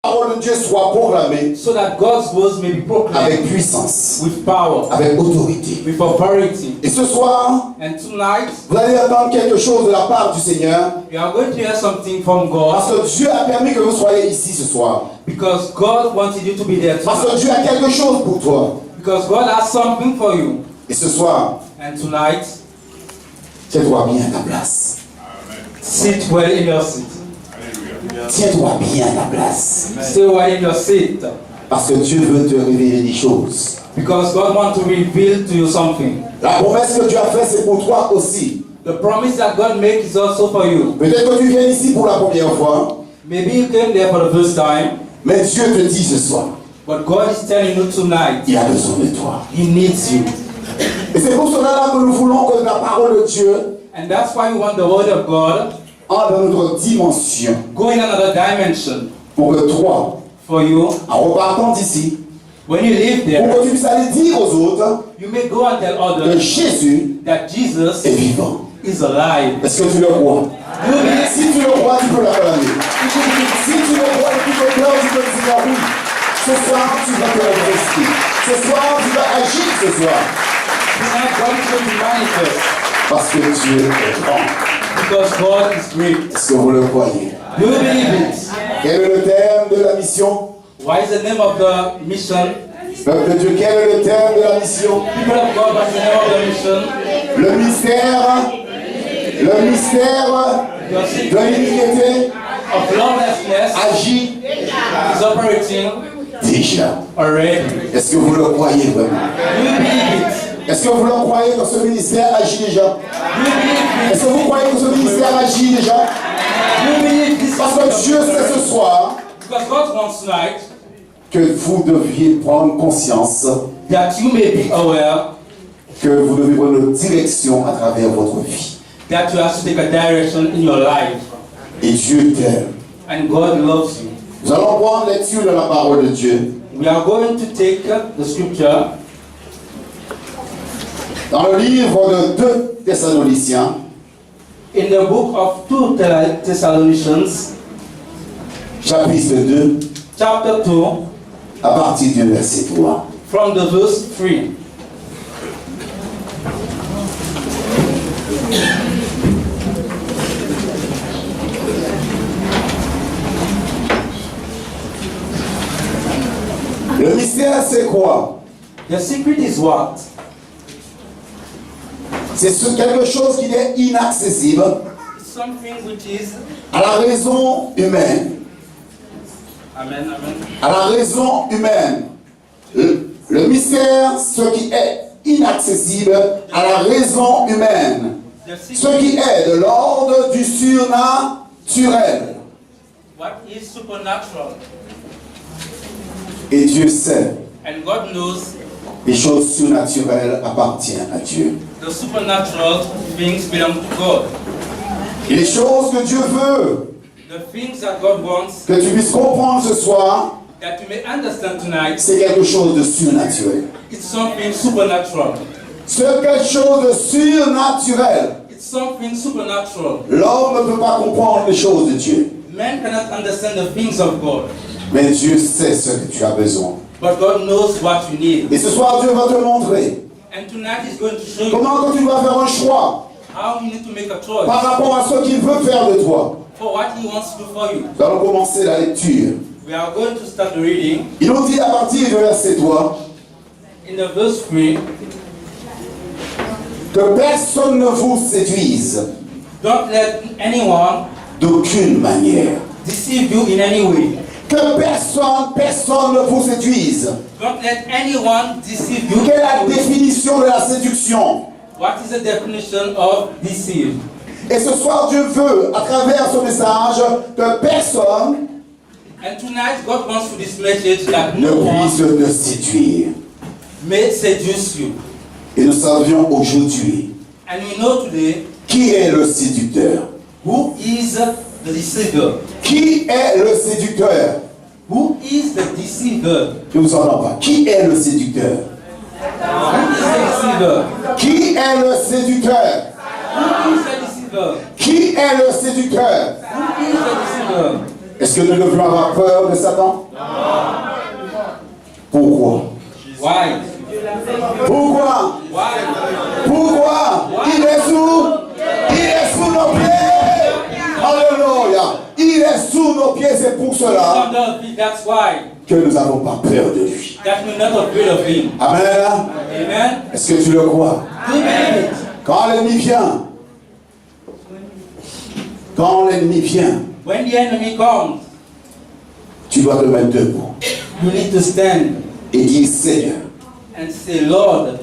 La parole de Dieu soit proclamée so that God's words may be proclaimed avec puissance, with power, avec autorité. with authority. Et ce soir, And tonight, vous allez entendre quelque chose de la part du Seigneur, we are going to hear something from parce God, que Dieu a permis que vous soyez ici ce soir. because God wanted you to be there Parce que tonight. Dieu a quelque chose pour toi. Because God has something for you. Et ce soir, And tonight, tiens-toi bien à ta place. sit well in your seat. Tiens-toi bien à ta place. Stay well in your seat. Parce que Dieu veut te révéler des choses. Because God wants to reveal to you something. La promesse que Dieu a faite, c'est pour toi aussi. The promise that God makes is also for you. Peut-être que tu viens ici pour la première fois, Maybe you came there for the first time, mais Dieu te dit ce soir, but God is telling you tonight, il a besoin de toi. He needs you. Et c'est pour cela que nous voulons que la parole de Dieu And that's why we want the word of God entre dans notre dimension. go in another dimension Pour que toi, for you. en repartant d'ici, When you live pour there, que tu puisses aller dire aux autres you may go and tell que others Jésus that Jesus est vivant. is alive. Est-ce que tu le crois? You believe? Si tu le crois, tu peux l'acclamer. Si tu le crois et tu te pleures, tu peux dire oui. Ce soir, tu vas te manifester. Ce soir, tu vas agir ce soir. Tonight God is going to manifest Parce que Dieu est grand. because God is great. Est-ce que vous le croyez? Do you believe it? Quel est le thème de la mission? What is the name of the mission? Peuple de Dieu, quel est le thème de la mission? People of God, what's the name of the mission? Le mystère Your de secret l'iniquité of lawlessness agit is operating déjà. already. Est-ce que vous le croyez vraiment? Do you believe it? Est-ce que vous le croyez que ce ministère agit déjà? Do you believe Est-ce que vous croyez que ce ministère agit déjà? it? Do you believe this? Parce que Dieu sait ce soir Because God wants tonight que vous deviez prendre conscience that you may be aware que vous devez prendre une direction à travers votre vie. that you have to take a direction in your life. Et Dieu t'aime. And God loves you. Nous allons prendre lecture de la parole de Dieu We are going to take the scripture dans le livre de 2 Thessaloniciens, in the book of 2 Thessalonians, chapitre 2, chapter 2, à partir du verset 3. from the verse 3. Le mystère, c'est quoi? The secret is what? C'est quelque chose qui est inaccessible It's something which is, à la raison humaine. amen, amen. À la raison humaine. Le mystère, ce qui est inaccessible à la raison humaine. The Ce secret, qui est de l'ordre du surnaturel. what is supernatural. Et Dieu sait, And God knows les choses surnaturelles appartiennent à Dieu. the supernatural things belong to God. Et les choses que Dieu veut The things that God wants que tu puisses comprendre ce soir, that you may understand tonight, c'est quelque chose de surnaturel. it's something supernatural. C'est quelque chose de surnaturel. It's something supernatural. L'homme ne peut pas comprendre les choses de Dieu. Man cannot understand the things of God, Mais Dieu sait ce que tu as besoin. but God knows what you need. Et ce soir, Dieu va te montrer And tonight He's going to show you comment que tu vas faire un choix how you need to make a choice par rapport à ce qu'il veut faire de toi. for what He wants to do for you. Nous allons commencer la lecture. We are going to start the reading Il nous dit à partir du verset 3 in the verse 3. que personne ne vous séduise Don't let anyone d'aucune manière. deceive you in any way. Que personne ne vous séduise. Don't let anyone deceive you. Quelle est la définition de la séduction? What is the definition of deceive? Et ce soir, Dieu veut, à travers ce message, que personne And tonight God wants to this message that ne no one puisse te séduire. may seduce you. Et nous savions aujourd'hui And we know today qui est le séducteur. who is the deceiver. Qui est le séducteur? Who is the deceiver? Je ne vous entends pas. Qui est le séducteur? Who is the deceiver? Qui est le séducteur? Who is the deceiver? Qui est le séducteur? Who is the deceiver? Est-ce que nous devons avoir peur de Satan? Pourquoi? Why? Pourquoi? Why? Pourquoi? Il est sous nos pieds. Alléluia. Il est sous nos pieds, c'est pour cela Under our feet, that's why. que nous n'avons pas peur de lui. That we're not afraid of him. Amen. Amen. Est-ce que tu le crois? Do you believe it? Quand l'ennemi vient, When the enemy comes, tu dois te mettre debout you need to stand et dire Seigneur, and say, Lord,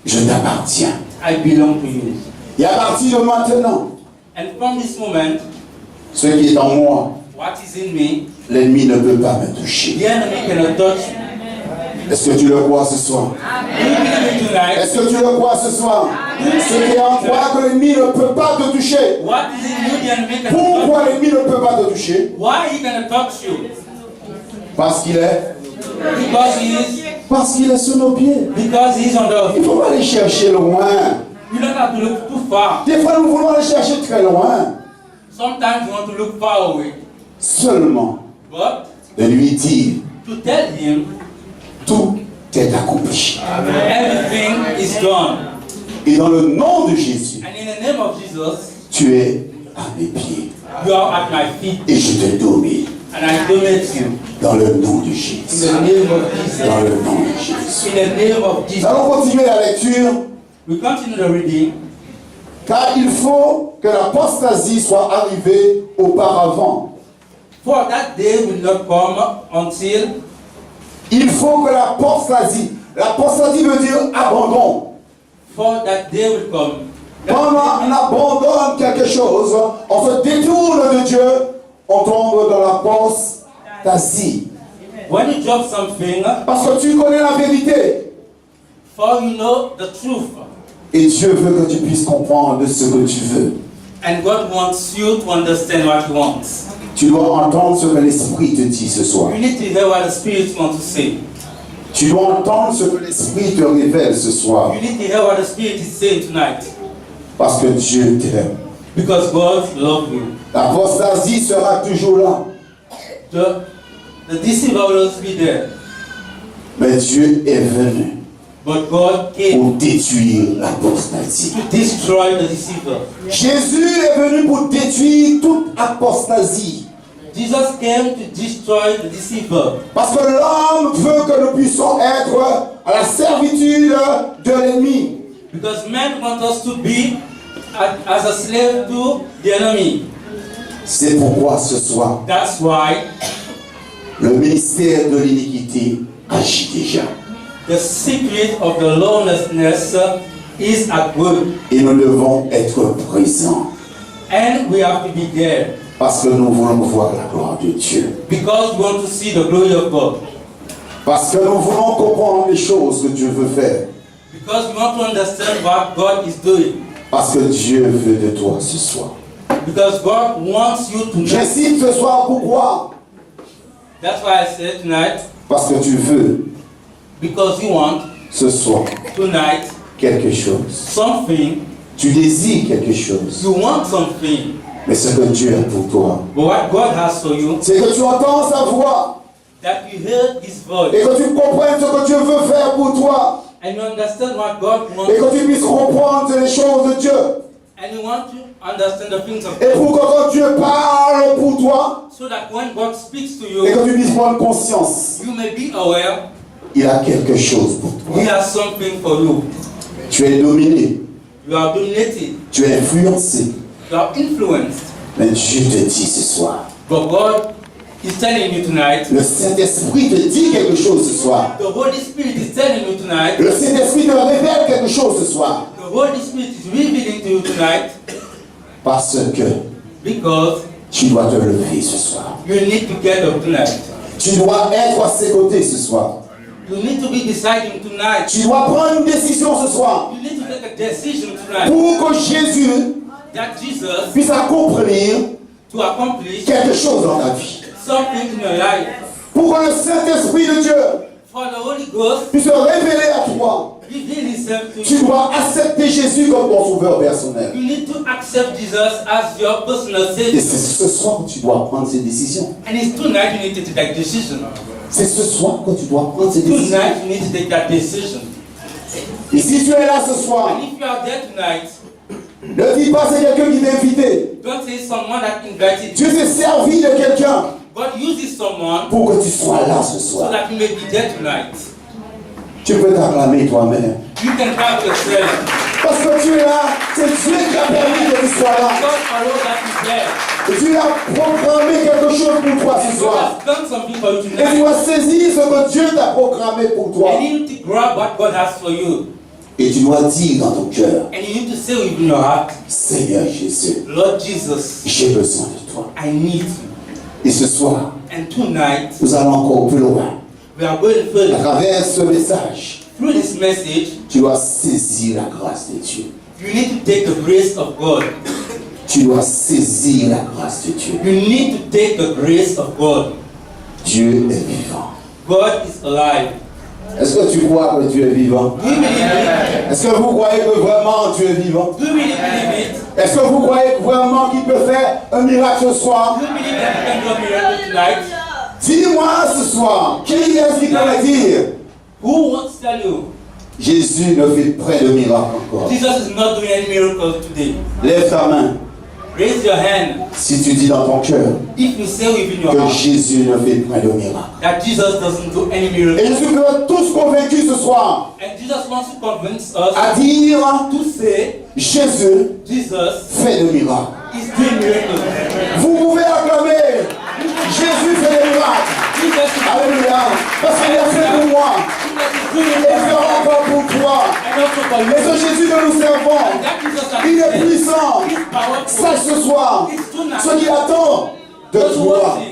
je t'appartiens. I belong to you. Et à partir de maintenant, And from this moment, ce qui est en moi, what is in me, l'ennemi ne peut pas me toucher. the enemy cannot touch me. Est-ce que tu le crois ce soir? Do you believe it tonight? Est-ce que tu le crois ce soir? Ce qui est en toi, que l'ennemi ne peut pas te toucher. What is in you, the enemy cannot touch Pourquoi l'ennemi ne peut pas te toucher? you. Why he cannot touch you? Parce qu'il est sous nos pieds. Because he is under. Il ne faut pas aller chercher loin. You don't have to look too far. Des fois, nous voulons aller chercher très loin. Sometimes you want to look far away. Seulement But de lui dire, to tell him tout est accompli. everything is done. Et dans le nom de Jésus, And in the name of Jesus, tu es à mes pieds. you are at my feet. Et je te domine. And I donate you. Dans le nom de In Jésus. the name of Jesus. Dans le nom de Jésus. In the name of Nous Jesus. allons continuer la lecture, We continue the reading. car il faut que l'apostasie soit arrivée auparavant. For that day will not come until Il faut que l'apostasie veut dire abandon. for that day will come. Quand on abandonne quelque chose, on se détourne de Dieu, on tombe dans l'apostasie. When you drop something, Parce que tu connais la vérité. for you know the truth. Et Dieu veut que tu puisses comprendre ce que tu veux. And God wants you to understand what He wants. Tu dois entendre ce que l'Esprit te dit ce soir. You need to hear what the Spirit wants to say. Tu dois entendre ce que l'Esprit te révèle ce soir. You need to hear what the Spirit is saying tonight. Parce que Dieu t'aime. Because God loves you. L'apostasie sera toujours là. The deceiver will always be there. Mais Dieu est venu But God came pour détruire l'apostasie. to destroy the deceiver. Jésus est venu pour détruire toute apostasie. Jesus came to destroy the deceiver. Parce que l'homme veut que nous puissions être à la servitude de l'ennemi. Because men want us to be as a slave to the enemy. C'est pourquoi ce soir, That's why le ministère de l'iniquité agit déjà. the secret of the lawlessness is at work. Et nous devons être présents. And we have to be there. Parce que nous voulons voir la gloire de Dieu. Because we want to see the glory of God. Parce que nous voulons comprendre les choses que Dieu veut faire. Because we want to understand what God is doing. Parce que Dieu veut de toi ce soir. Because God wants you to know. J'insiste ce soir, pourquoi? That's why I said tonight. Parce que tu veux Because you want ce soir tonight quelque chose. something. Tu désires quelque chose. You want something. Mais ce que Dieu a pour toi, But what God has for you, c'est que tu entends sa voix that you hear His voice. et que tu comprennes ce que Dieu veut faire pour toi And you understand what God et wants. que tu puisses comprendre les choses de Dieu. And you want to understand the things of Et God. pour que quand Dieu parle pour toi So that when God speaks to et you, que tu puisses prendre conscience, you may be aware il a quelque chose pour toi. He has something for you. Tu es dominé, You are dominated. tu es influencé. You are influenced. Mais Dieu te dit ce soir, But God is telling you tonight. le Saint-Esprit te dit quelque chose ce soir. The Holy Spirit is telling you tonight. Le Saint-Esprit te révèle quelque chose ce soir. The Holy Spirit is revealing to you tonight. Parce que Because tu dois te lever ce soir. you need to get up tonight. Tu dois être à ses côtés ce soir. You need to be deciding tonight. Tu dois prendre une décision ce soir You need to take a decision tonight. pour que Jésus That Jesus puisse accomplir to accomplish quelque chose dans ta vie. something in your life. Pour que le Saint-Esprit de Dieu For the Holy Ghost, puisse se révéler à toi, reveal himself to tu you. dois accepter Jésus comme ton sauveur personnel. You need to accept Jesus as your personal Et Savior. c'est ce soir que tu dois prendre ces décisions. And it's tonight you need to take that decision. C'est ce soir que tu dois prendre ces décisions. Tonight you need to take that decision. Et si tu es là ce soir, And if you are there tonight, ne dis pas c'est quelqu'un qui t'a invité. don't say someone that invited Tu you. t'es servi de quelqu'un God uses someone pour que tu sois là ce so soir. that you may be there tonight. Tu peux t'acclamer toi-même. You can help yourself. Parce que tu es là, c'est Dieu qui a permis que tu sois là. God alone that is there. Et Dieu a programmé quelque chose pour toi ce God soir. has done something for you Et tu tonight. dois saisir ce que Dieu t'a programmé pour toi. And you need to grab what God has for you. Et tu dois dire dans ton cœur, And you need to say within your heart, Seigneur Jésus, Lord Jesus, j'ai besoin de toi. I need you. Et ce soir, And tonight, nous allons encore plus loin. we are going À further. travers ce message, Through this message, tu dois saisir la grâce de Dieu. you need to take the grace of God. Tu dois saisir la grâce de Dieu. You need to take the grace of God. Dieu est vivant. God is alive. Est-ce que tu crois que Dieu est vivant? Do you believe it? Est-ce que vous croyez que vraiment Dieu est vivant? Do you really believe it? Est-ce que vous croyez vraiment qu'il peut faire un miracle ce soir? Do you believe that you can do a miracle tonight? Dis-moi ce soir, qui est-ce qui peut me dire? Who wants to tell you? Jésus ne fait près de miracles encore. Jesus is not doing any miracles today. Lève ta main Raise your hand si tu dis dans ton cœur if you say within your que heart Jésus ne fait près de miracles. that Jesus doesn't do any Et miracles. je suis tous convaincus ce soir And Jesus wants to convince us à dire to say Jésus Jesus fait de miracles. is doing miracles. Vous pouvez acclamer Jésus fait des miracles. Jesus is Alléluia. Parce qu'il a fait pour moi. doing Et miracles. fera encore pour toi. And also for Et ce you. Jésus que nous servons, That Jesus that il est puissant. is powerful. Sache ce soir, ce qu'il attend de Just toi, one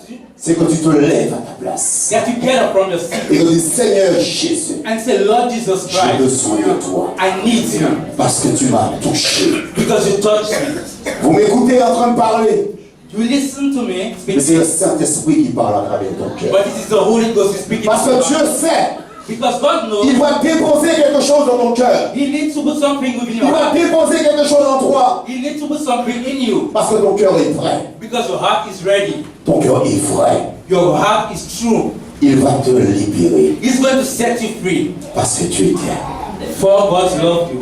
thing, c'est que tu te lèves à ta place. that you get up from the seat Et que tu dis, Seigneur Jésus, and say, Lord Jesus j'ai Christ, besoin de toi. I need you Parce que tu m'as touché. because you touched me. Vous m'écoutez en train de parler. You listen to me, Mais c'est le Saint-Esprit qui parle à travers ton cœur. but it is the Holy Ghost who is speaking Parce to que you. Dieu sait, Because God knows il va déposer quelque chose dans ton cœur. He needs to put something within Il your va heart. déposer quelque chose en toi. He needs to put something in you Parce que ton cœur est prêt. because your heart is ready. Ton cœur est vrai. Your heart is true. Il va te libérer. He's going to set you free. Parce que tu es bien. For God loves you.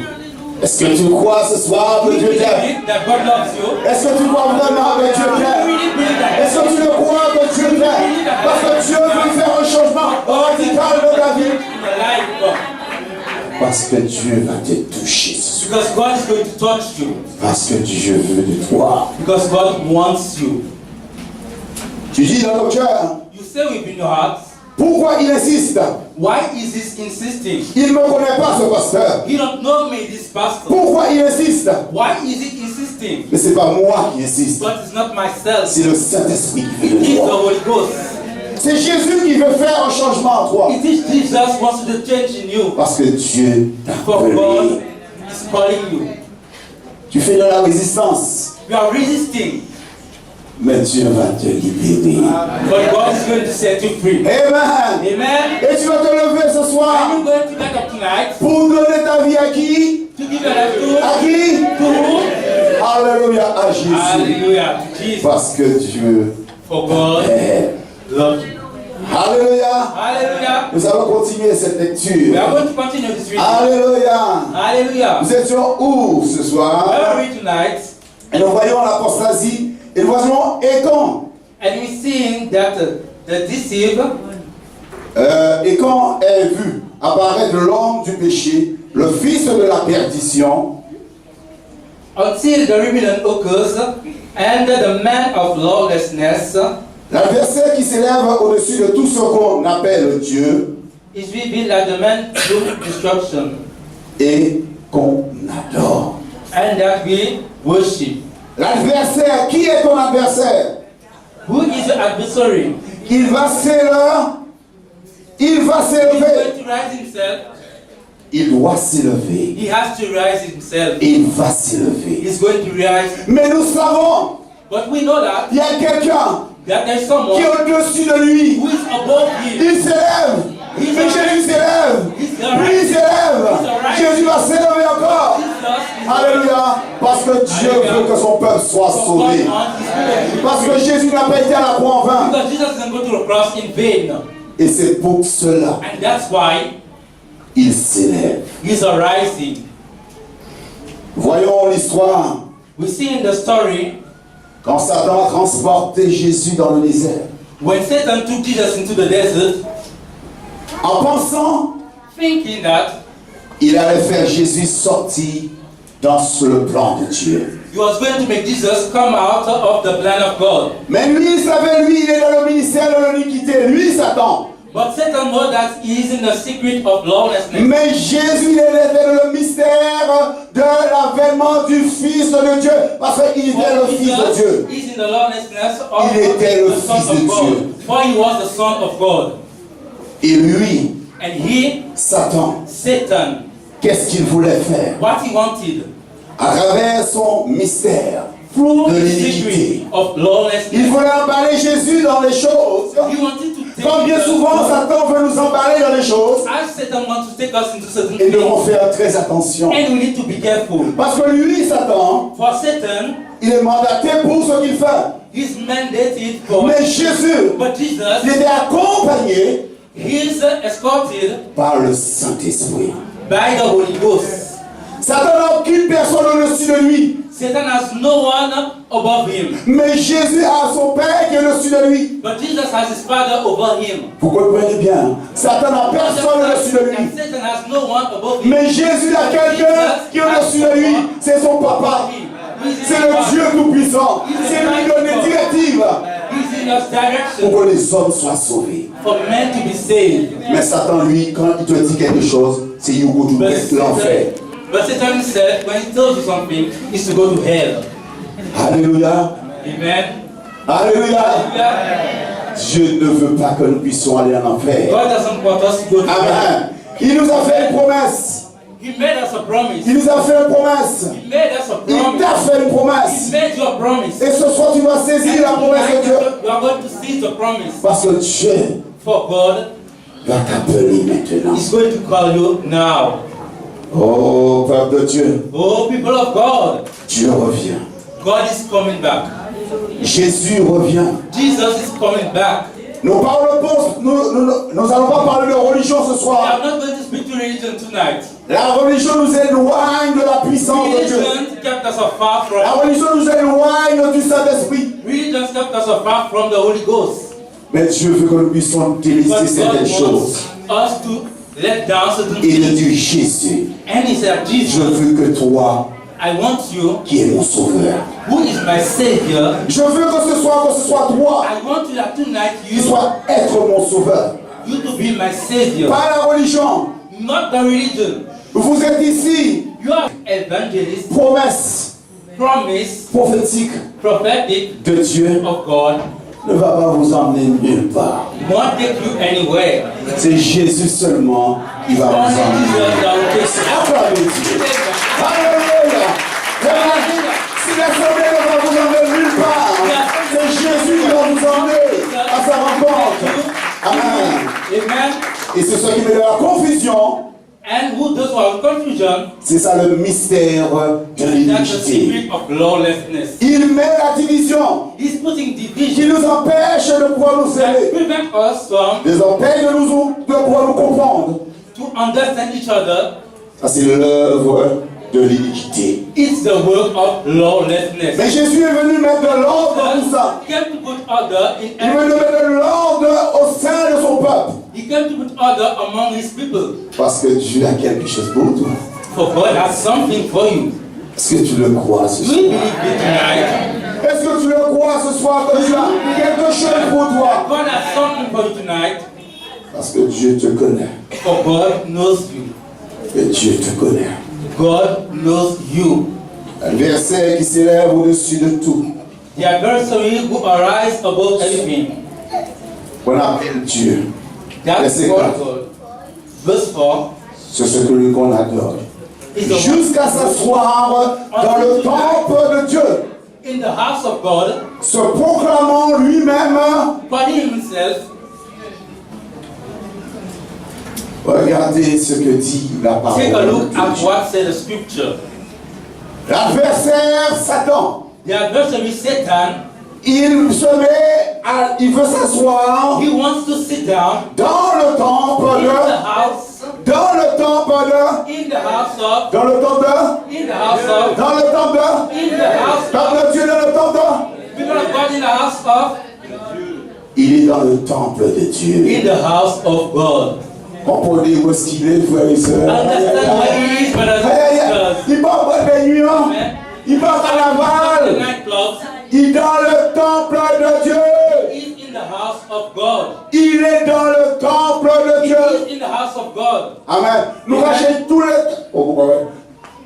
Est-ce que tu crois ce soir Do que you Dieu believe t'aime? it that God loves you? Est-ce que tu crois vraiment que Dieu Do you t'aime? really believe that? Est-ce que tu le crois que Dieu t'aime? Parce que Dieu veut faire un changement radical de ta vie. In your life, God. Parce que Dieu va te toucher ce soir. Because God is going to touch you. Parce que Dieu veut de toi. Because God wants you. Tu dis dans ton cœur, You say within your heart, pourquoi il insiste? why is this insisting? Il ne me connaît pas ce pasteur. You don't know me, this pastor. Pourquoi il insiste? Why is it insisting? Mais c'est pas moi qui insiste. But it's not myself. C'est le Saint-Esprit qui fait de It's the toi. Holy Ghost. C'est Jésus qui veut faire un changement en toi. It is Jesus wants to change in you. Parce que Dieu t'a For God appelé. is calling you. Tu fais de la résistance. You are resisting, Mais Dieu va te libérer. but God is going to set you free. Amen. Amen. Et tu vas te lever ce Are soir you going to get up tonight pour donner ta vie à qui? to give your life À qui? to who? Alléluia, à Jésus. Hallelujah. To Jesus. Parce que Dieu For God est. loves you. Alléluia. Hallelujah. Nous allons continuer cette We lecture. are going to continue this reading. Alléluia. Hallelujah. Nous étions où ce soir? Where are we tonight? Et nous voyons l'apostasie et nous voyons Écon. And we see that the deceived Écon est vu apparaître l'homme du péché, le fils de la perdition, until the rebellion occurs and the man of lawlessness l'adversaire qui s'élève au-dessus de tout ce qu'on appelle Dieu is revealed as the man through destruction et qu'on adore. and that we worship. L'adversaire, qui est ton adversaire? Who is your adversary? Il va s'élever. Il va He's s'élever. going to rise himself. Il doit s'élever. He has to rise himself. Il va s'élever. He's going to rise. Mais nous savons, But we know that il y a quelqu'un there's qui someone est au-dessus de lui. who is above him. Il s'élève. Mais Jésus s'élève. Oui, il s'élève. Jésus va s'élever encore. Alléluia. Parce que Dieu veut que son peuple soit sauvé. Parce que Jésus n'a pas été à la croix en vain. Because Jesus didn't go to the cross in vain. Et c'est pour cela And that's why il s'élève. he's arising. Voyons l'histoire. We see in the story Quand Satan a transporté Jésus dans le désert, when Satan took Jesus into the desert, en pensant thinking that il allait faire Jésus sortir dans le plan de Dieu. he was going to make Jesus come out of the plan of God. Mais lui, il savait, lui, il est dans le ministère de l'iniquité. Lui, Satan. But Satan knows that he is in the secret of lawlessness. Mais Jésus, il est dans le mystère de l'avènement du Fils de Dieu. Parce qu'il était le Fils de Dieu. He's in the lawlessness of Il était le the Son Fils de of God. Dieu. For he was the Son of God. Et lui, And he, Satan, Satan, qu'est-ce qu'il voulait faire? what he wanted, À travers son mystère through de the l'iniquité, secret of lawlessness, il voulait emballer Jésus dans les choses. he wanted to take Comme bien us- souvent, Satan veut nous emballer dans les choses. as Satan wants to take us into certain Et nous devons things, faire très attention. and we need to be careful. Parce que lui, Satan, For Satan, il est mandaté pour ce qu'il fait. he's mandated for, Mais Jésus, but il Jesus, était accompagné he's escorted par le Saint-Esprit. by the Holy Ghost. Satan n'a aucune personne au-dessus de lui. Satan has no one above him, Mais Jésus a son Père qui est au-dessus de lui. but Jesus has his Father over him. Vous comprenez bien. Satan n'a personne au-dessus de lui. And Satan has no one above him. Mais Jésus a quelqu'un qui est au-dessus de lui. C'est son papa. C'est le Dieu Tout-Puissant. C'est lui qui donne les directives He's in us direction pour que les hommes soient sauvés. for men to be saved. Mais Satan, lui, quand il te dit quelque chose, c'est you go to l'enfer. But Satan said, when he tells you something, is to go to hell. Alléluia. Amen. Alléluia. Hallelujah. Dieu ne veut pas que nous puissions aller en enfer. God doesn't want us to go to hell. Amen. Il nous a fait une promesse. He made us a promise. Il nous a fait une promesse. He made us a Il promise. t'a fait une He promesse. made you a promise. Et ce soir, tu vas saisir la promesse de Dieu. You are going to seize the promise. Parce que Dieu For God va t'appeler maintenant. is going to call you now. Oh, peuple de Dieu, Oh, people of God, Dieu revient. God is coming back. Jésus revient. Jesus is coming back. Nous allons pas parler de religion ce We soir. are not going to speak to religion tonight. La religion nous éloigne de la puissance de Dieu. Religion kept us afar La from. religion nous éloigne du Saint-Esprit. Religion kept us afar from the Holy Ghost. Mais Dieu veut que nous puissions délaisser But God certaines choses. wants us to let down certain Il things. dit Jésus, And he said, je Jesus, veux que toi, I want you, qui es mon sauveur, who is my Savior, je veux que ce soit toi I want you that tonight qui you sois être mon sauveur. to be my Savior. Pas la religion. Not the religion. Vous êtes ici, You are evangelist, promesse promise, prophétique prophetic de Dieu of God. ne va pas vous emmener nulle part. Won't take you anywhere. C'est Jésus seulement qui va Only vous emmener. Jesus that will take you. Acclamez Dieu. Alléluia. Si l'assemblée ne va vous emmener nulle part, c'est Jésus qui va vous emmener à sa rencontre. Amen. Amen. Et c'est ce qui met de la confusion. And who does have confusion? C'est ça le mystère de That's the l'iniquité. secret of lawlessness. Il met la division He's putting qui division nous empêche de pouvoir nous that aimer. prevent us from Les empêche de pouvoir nous comprendre. to understand each other. Ça, c'est l'œuvre de l'iniquité. It's the work of lawlessness. Mais Jésus est venu mettre de l'ordre dans tout ça. He came to put order in Il est venu everything. mettre de l'ordre au sein de son peuple. He came to put order among his people. Parce que Dieu a quelque chose pour toi. For God has something for you. Est-ce que tu le crois ce Do you soir? believe it tonight? Est-ce que tu le crois ce soir que Dieu a quelque chose pour toi? God has something for you tonight. Parce que Dieu te connaît. For God knows you. Et Dieu te connaît. God knows you. Un verset qui s'élève au-dessus de tout. The adversary who arise above everything. On appelle Dieu. That's Verset what 4. God. Verse 4 C'est ce que lui qu'on adore. is the one Jusqu'à s'asseoir dans le temple de Dieu, in the house of God, se proclamant lui-même calling himself Regardez ce que dit la parole. Take a look de at Dieu. what said the scripture. L'adversaire Satan, The adversary Satan, il veut s'asseoir he wants to sit down dans le temple in the de, house, dans le temple de, in the house of, dans le temple de, in the house of, dans le temple de, in the house temple of, de Dieu, dans le temple de. people of God in the house of, Il est dans le temple de Dieu. in the house of God. Comprenez où est-ce qu'il est, frères et sœurs. Understand where he is, brothers and sisters. Il part en boîte de nuit, hein. Amen. Il part en The carnaval. nightclubs, Il est dans le temple de Dieu. he is in the house of God. Il est dans le temple de He Dieu. is in the house of God. Amen. Nous recherchons tout le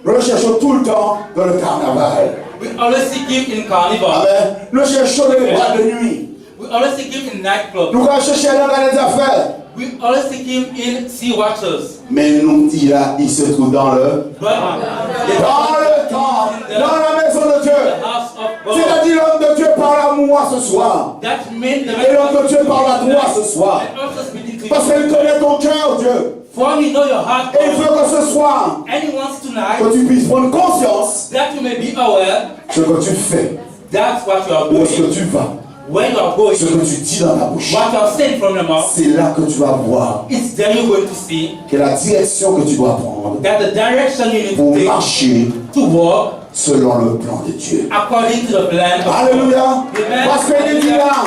nous le cherchons tout le temps dans le carnaval. We always seek him in carnival. Amen. Nous cherchons les boîtes de nuit. We always seek him in nightclubs. Nous recherchons dans les affaires. We always seek him in sea watchers. Mais nous dit là, il se trouve dans le But dans le temple, dans la maison de Dieu. the house of God. C'est-à-dire l'homme de Dieu parle à moi ce soir. That means the Et l'homme de Dieu parle à toi ce soir. and also speaking to Parce you. qu'il connaît ton cœur, Dieu. For he know your heart. Et il veut que ce soir, And he wants tonight que tu puisses prendre conscience that you may be aware de ce que tu fais, that's what you are où est-ce que doing. tu vas, Where you are going, ce que tu dis dans ta bouche. what you are saying from your mouth, C'est là que tu vas voir it's there you're going to see que la direction que tu dois prendre that the direction you need pour to take marcher to walk selon le plan de Dieu. according to the plan of Alléluia. Amen. Parce qu'il est dit là,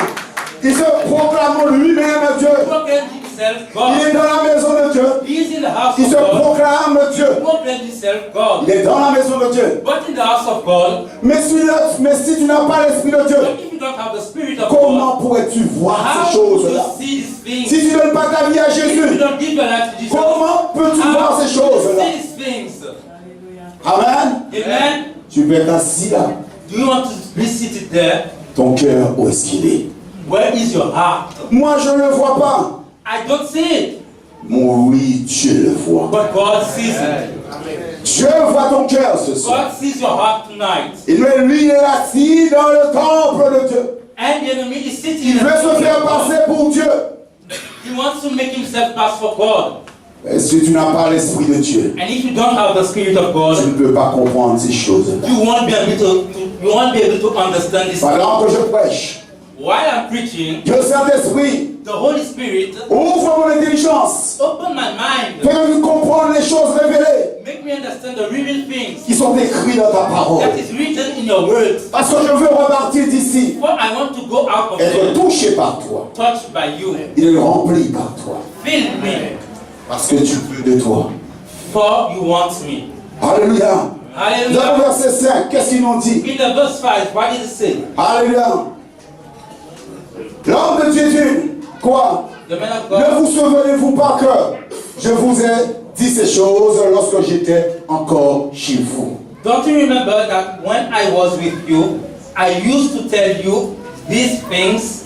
il se proclame lui-même Dieu. proclaim himself Il God. est dans la maison de Dieu. He is in the house Il of se God. proclame Dieu. Proclaim himself God. Il est dans la maison de Dieu. But in the house of God, Mais si tu n'as pas l'esprit de Dieu, but if you don't have the spirit of comment God, pourrais-tu voir how ces would you choses-là? see these things? Si tu ne donnes pas ta vie à If you Jésus, don't give your life to Jesus, comment peux-tu how voir ces would you choses-là? see these things? Amen. Amen. Tu peux être assis là. Do you want to be seated there? Ton cœur, où est-ce qu'il est? Where is your heart? Moi, je ne le vois pas. I don't see it, Mon oui, Dieu le voit. but God sees it. Dieu voit ton cœur ce soir. God sees your heart tonight. Et lui, il est assis dans le temple de Dieu. And the enemy is sitting Il in veut se faire passer pour Dieu. He wants to make himself pass for God. Et si tu n'as pas l'esprit de Dieu, And if you don't have the spirit of tu God, ne peux pas comprendre ces choses-là. you won't be able to understand this. Pendant que je prêche, While I'm preaching, Dieu Saint-Esprit, the Holy Spirit ouvre mon intelligence. open my mind, Fais-moi comprendre les choses révélées make me understand the real things qui sont écrites dans ta parole. that is written in your words. Parce que je veux repartir d'ici, For I want to go out of être there, touché par toi. touched by you. Il est rempli par toi. Fill me, Parce que tu veux de toi. for you want me. Alléluia. Dans le Hallelujah. verset 5, qu'est-ce qu'il nous dit? In the verse 5, what did it say? Alléluia. L'homme de Dieu dit, quoi? The man of Ne God, vous souvenez-vous pas que je vous ai dit ces choses lorsque j'étais encore chez vous? don't you remember that when I was with you, I used to tell you these things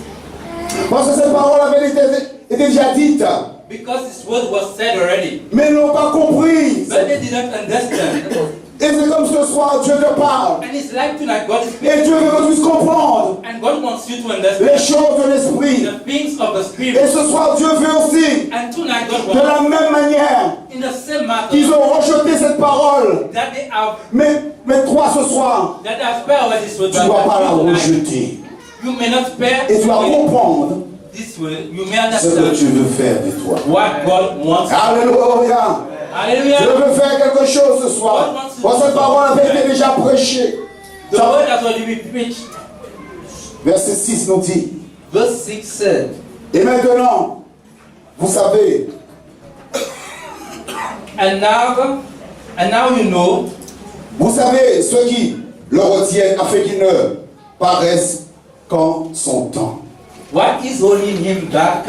Parce que cette parole avait été déjà dite, because this word was said already, mais ils n'ont pas compris. but they didn't understand. Et c'est comme ce soir, Dieu te parle. And it's like tonight, God is Et speaking, Dieu veut que tu puisses comprendre and God wants you to les understand choses de l'esprit. the things of the Et Spirit. ce soir, Dieu veut aussi, And tonight, God de wants, la même manière in the same matter, qu'ils ont rejeté cette parole, that they have mais toi ce soir, that have spare away this word, tu ne dois pas la but tonight, rejeter. you may not spare Et tu dois comprendre this word. You may ce que understand tu veux faire de toi. what God wants. Alléluia. Hallelujah. Dieu veut faire quelque chose ce soir. Bon, cette parole avait été déjà prêchée. The word has already been preached. Verset 6 nous dit, Verse 6 said, et maintenant, vous savez, and now you know, vous savez ceux qui le retiennent afin qu'il ne paraisse qu'en son temps. what is holding him back,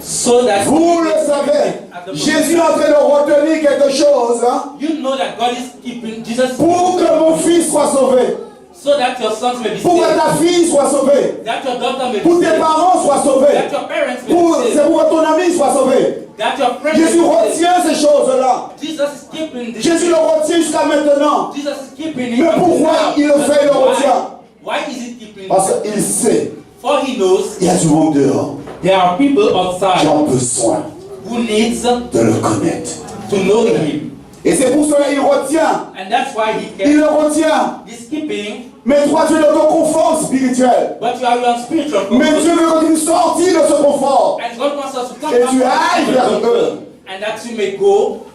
so that Vous le savez, Jésus est en train de retenir quelque chose hein, you know that God is keeping Jesus pour que mon fils soit sauvé, so that your sons may be pour que saved, ta fille soit sauvée, that your daughter may pour be tes saved, parents soient sauvés, that your parents may pour, be c'est saved, pour que ton ami soit sauvé. that your friends Jésus may be saved. retient ces choses-là. Jesus is keeping this. Jésus le retient jusqu'à maintenant. Jesus is keeping it. Mais pourquoi il le fait, il le retient? Why is he keeping it? Parce qu'il sait, For he knows il y a du monde dehors there are people qui outside ont besoin who needs de le connaître. to know him. Et c'est pour cela qu'il retient. And that's why he Il le can. retient. He's keeping, Mais toi, tu es dans ton confort spirituel. but you are in spiritual Mais comfort. Dieu veut que tu sortes de ce confort. And God wants us to come Et back tu from ailles the vers spiritual eux. comfort. And that you may go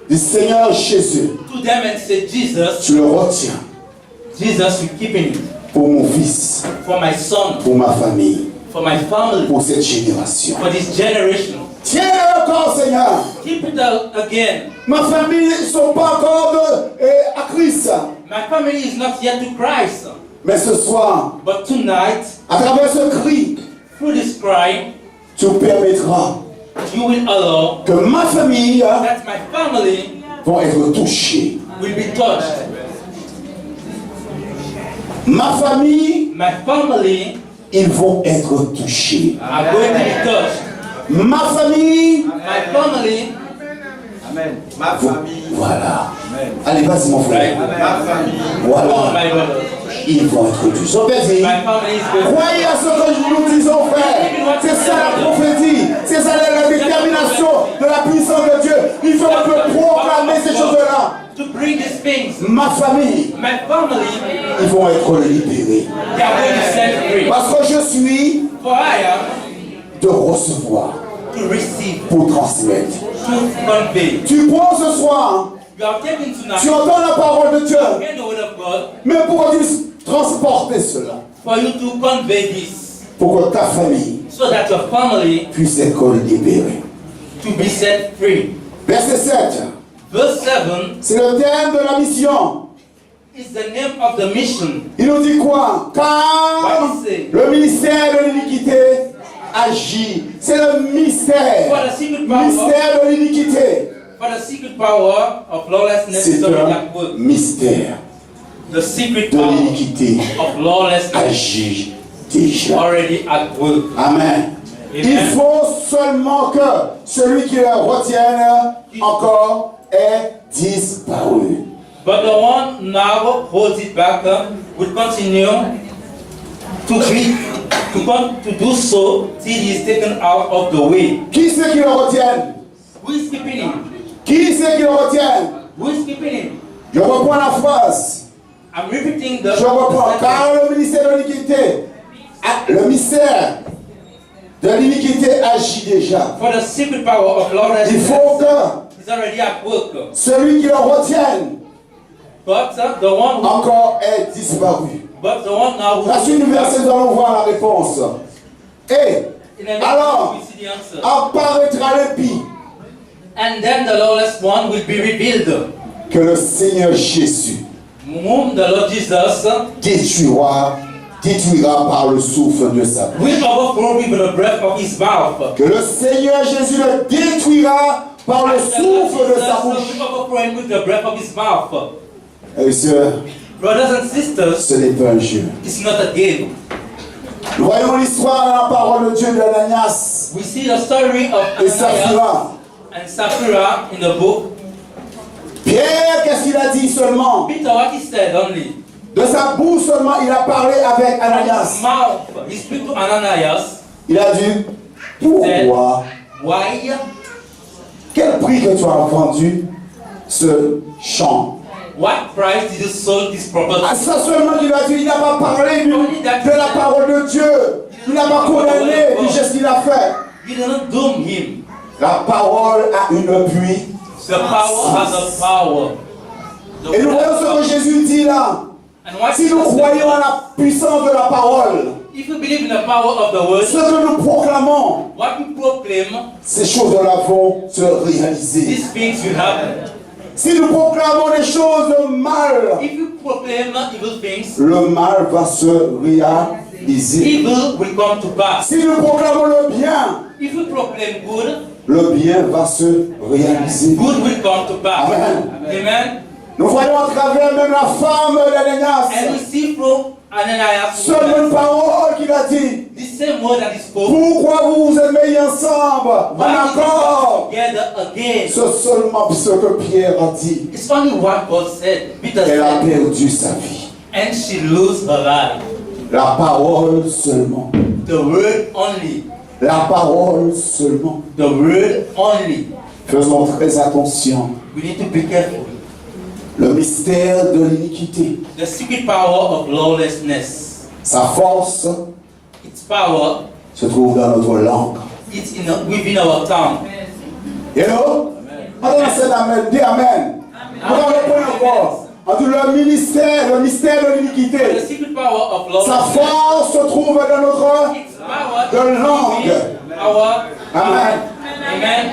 Du Seigneur Jésus, to them and say, Jesus, tu le retiens Jesus, you're keeping it pour mon fils, for my son, pour ma famille, for my family, pour cette génération. for this generation. Tiens encore, Seigneur. Keep it out again. Ma famille ne sont pas encore à Christ. My family is not yet to Christ, Mais ce soir, but tonight, à travers ce cri, through this cry, tu permettras you will allow que ma famille that my family vont être touchée. will be touched. Ma famille, My family ils vont être touchés. are going to be touched. Ma famille, My family, Amen. Ma famille. voilà. Allez, vas-y mon frère. Ma famille. oh Voilà. my brothers, Ils vont être touchés. On peut dire, my family is going to croyez à ce que nous disons, frère. C'est ça la prophétie. C'est ça la détermination de la puissance de Dieu. Il faut un peu proclamer ces choses-là. to bring these things. Ma famille, My family, ils vont être libérés. they are going to set free. Parce que je suis For I am de recevoir to receive, pour transmettre. to convey. Tu prends ce soir, You are taken tu tonight, entends la parole de Dieu, hear the word of God, mais pour que tu puisses transporter cela, for you to convey this, pour que ta famille so that your family puisse être libérée. to be set free. Verset 7, Verse 7 c'est le thème de la mission. is the name of the mission. Il nous dit quoi? Car What is it? le ministère de l'iniquité agit. C'est le mystère. For the secret power, Mystère de l'iniquité. for the secret power of lawlessness C'est is already un at work. mystère The secret de power l'iniquité of lawlessness agit déjà. already at work. Amen. Il Amen. faut seulement que celui qui le retienne encore ait disparu. But the one now holds it back will continue to do so till he is taken out of the way. Qui c'est qui le retienne? Who is keeping him? Qui c'est qui le retienne? Who is keeping him? Je reprends la phrase. I'm repeating the Je reprends. Car le ministère de l'iniquité, le mystère de l'iniquité agit déjà. for the secret power of Il lawlessness faut que is already at work. celui qui le retienne But the one who, encore ait disparu. but the one now who La suite du verset, nous allons voir la réponse. Et in the next alors, we see the answer. apparaîtra l'impie And then the lawless one will be revealed, que le Seigneur Jésus whom the Lord Jesus détruira par le souffle de sa bouche. will overthrow with the breath of his mouth. Que le Seigneur Jésus le détruira par le And the Lord souffle de sa Jesus bouche. will overthrow him with the breath of his mouth. Et sœurs, Brothers and sisters, ce n'est pas un jeu. it's not a game. Nous voyons l'histoire dans la parole de Dieu d'Ananias We see the story of et Ananias Saphira. and Sapphira in the book. Pierre, qu'est-ce qu'il a dit seulement? Peter, what he said only. De sa bouche seulement, il a parlé avec From his Ananias. mouth, he speak to Ananias. Il a dit, pourquoi? Why? Quel prix que tu as vendu ce champ? What price did you sell this property? À ça seulement qu'il a dit, il n'a pas parlé de la parole de Dieu. Il n'a pas condamné du geste qu'il a fait. You didn't doom him. La parole a une puissance. The power has a power. The Et nous voyons ce que Jésus dit là. And what Si nous Jesus croyons à said, la puissance de la parole, if you believe in the power of the word, ce que nous proclamons, what we proclaim, ces choses-là vont se réaliser. these things will happen. Si nous proclamons des choses mal, If you proclaim evil things, le mal va se réaliser. evil will come to pass. Si nous proclamons le bien, If you proclaim good, le bien va se réaliser. good will come to pass. Amen. Amen. Nous voyons à travers même la femme And we d'Ananias, see from Ananias seule une parole qu'il a dit. the same word that he spoke. Pourquoi vous vous aimez ensemble, en Why did we accord? come together again? C'est seulement ce que Pierre a dit. It's only what God said. Peter Elle a said, perdu sa vie. and she lose her life. La parole seulement. The word only. La parole seulement. The word only. Faisons très attention. We need to be careful. Le mystère de l'iniquité. The secret power of lawlessness. Sa force Its power se trouve dans notre langue. is within our tongue. Hello? On enseigne amen. Dis amen. On va reprendre encore. En tout le mystère de l'iniquité. The secret power of Sa lawlessness. force se trouve dans notre Its power de is langue. within our Amen. Amen.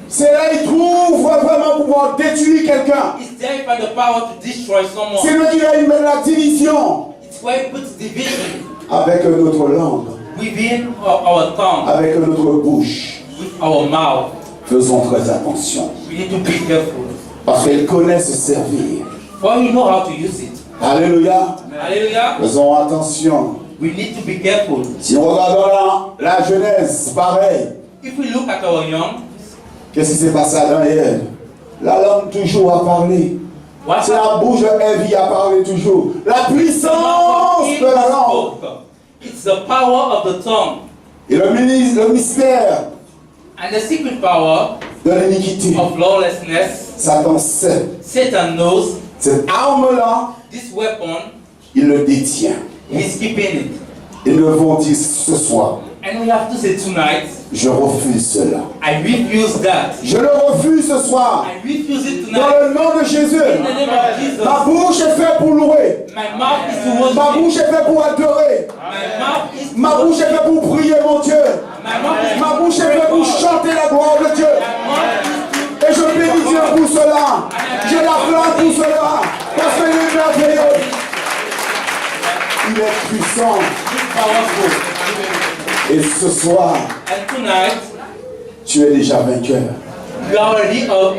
C'est là qu'il trouve vraiment pouvoir détruire quelqu'un. It's there for the power to destroy someone. C'est lui qui va y mettre la division It's where it puts division avec notre langue, within our tongue, avec notre bouche. with our mouth. Faisons très attention. We need to be careful. Parce qu'elle connaît se servir. For you know how to use it. Alléluia. Hallelujah. Faisons attention. We need to be careful. Si nous regardons la Genèse, pareil. If we look at our young, Qu'est-ce qui s'est passé à Daniel? La langue toujours a parlé. what C'est la bouche de Ève a parlé toujours. La puissance de la langue. It's the power of the tongue. Et le mystère And the secret power de l'iniquité. of lawlessness, Satan sait. Satan knows Cette arme-là, this weapon, il le détient. he's keeping it. Et nous devons dire ce soir, And we have to say tonight, je refuse cela. I refuse that. Je le refuse ce soir. I refuse it Dans tonight. le nom de Jésus. In the name of Jesus. Ma bouche est faite pour louer. My mouth is to Ma worship. bouche est faite pour adorer. My mouth is to Ma bouche est worship. faite pour prier mon Dieu. My mouth is Ma bouche est faite pour chanter la gloire de Dieu. Et je bénis Dieu pour cela. Je l'acclame pour cela. Parce qu'il est merveilleux. Il est puissant. powerful. Et ce soir, And tonight, tu es déjà vainqueur. you are already an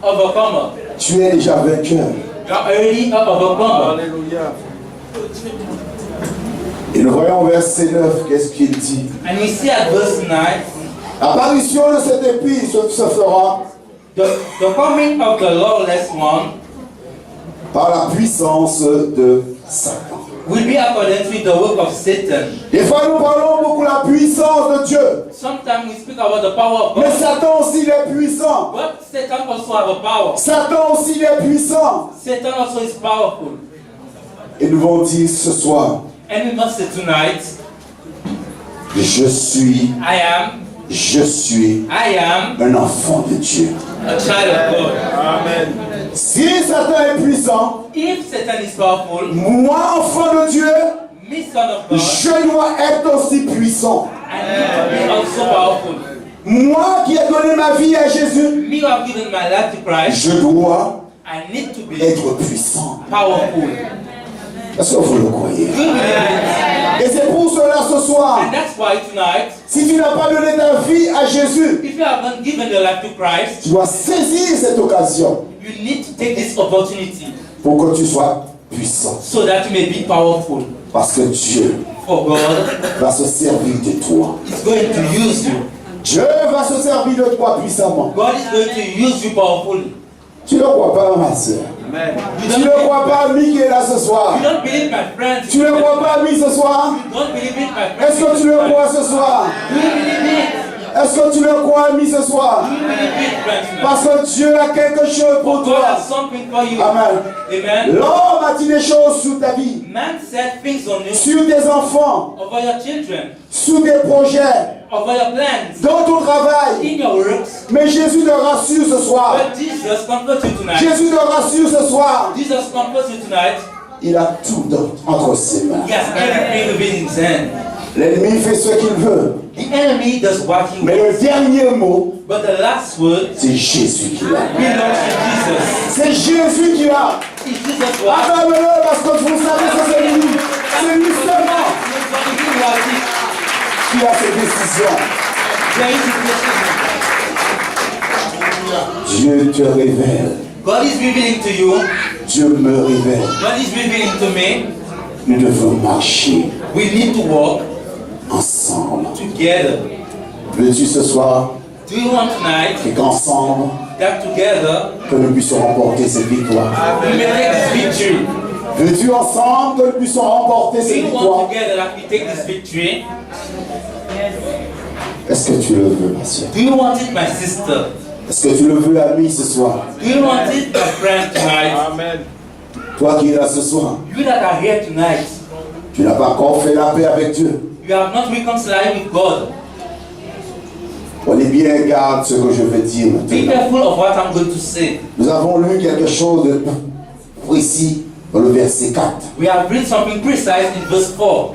overcomer. Tu es déjà vainqueur. You are already an overcomer. Alléluia. Et nous voyons au verset 9, qu'est-ce qu'il dit? And we see at verse 9, L'apparition de cette épée se fera the coming of the lawless one par la puissance de Satan. will be according to the work of Satan. Des fois, nous parlons beaucoup de la puissance de Dieu. Sometimes we speak about the power of Mais God, Satan aussi, il est puissant. but Satan also have a power. Satan aussi, il est puissant. Satan also is powerful. Et nous allons dire ce soir, And we must say tonight, je suis I am un enfant de Dieu. a child of God. Amen. Si Satan est puissant, If Satan is powerful, moi, enfant de Dieu, me son of God, je dois être aussi puissant. and you be also powerful. Moi qui ai donné ma vie à Jésus, Me who have given my life to Christ, je dois I need to be être puissant. powerful. Est-ce que vous le croyez? Do you believe it? Et c'est pour cela ce soir, And that's why tonight, si tu n'as pas donné ta vie à Jésus, if you haven't given your life to Christ, tu dois saisir cette occasion you need to take this opportunity pour que tu sois puissant. so that you may be powerful. Parce que Dieu For God va se servir de toi. is going to use you. Dieu va se servir de toi puissamment. God is going to use you powerfully. Tu ne crois pas, ma soeur? Amen. You Tu ne crois pas, ami qui est là ce soir? you don't believe my friends. Tu ne crois pas, ami, ce soir? You don't believe it, my friends. Est-ce que tu le crois ce soir? Do you believe it? Est-ce que tu le crois, ami, ce soir? Do you believe it, friends? Parce que Dieu a quelque chose pour God toi. has something for you. Amen. Amen. L'homme a dit des choses sur ta vie, Man said things on you, sur tes enfants, over your children, sur tes projets, over your plans, dans ton travail. in your works. Mais Jésus te rassure ce soir. But Jesus comforts you tonight. Jésus te rassure ce soir. Jesus comforts you tonight. Il a tout entre ses mains. He has everything within his hand. L'ennemi fait ce qu'il veut. The enemy does what he Mais wants. le dernier mot, But the last word c'est Jésus qui l'a. belongs to Jesus. C'est Jésus qui l'a. It's Jesus' word. Acclame-le parce que vous savez que c'est lui. C'est lui seulement qui a ses décisions. Dieu te révèle. God is revealing to you. Dieu me révèle. God is revealing to me. Nous devons marcher We need to walk ensemble. together. Veux-tu ce soir Do you want tonight et qu'ensemble, that together que nous puissions remporter cette victoire? we may take this victory? Veux-tu ensemble que nous puissions remporter Do cette you want victoire? together that we take this victory? Est-ce que tu le veux, ma soeur? Do you want it, my sister? Est-ce que tu le veux, ami, ce soir? Do you want it, my friend, tonight? Amen. Toi qui es là ce soir, You that are here tonight, tu n'as pas encore fait la paix avec Dieu. you have not reconciled with God. Prenez bien garde ce que je vais dire Be maintenant. careful of what I'm going to say. Nous avons lu quelque chose de précis dans le verset 4. We have read something precise in verse 4.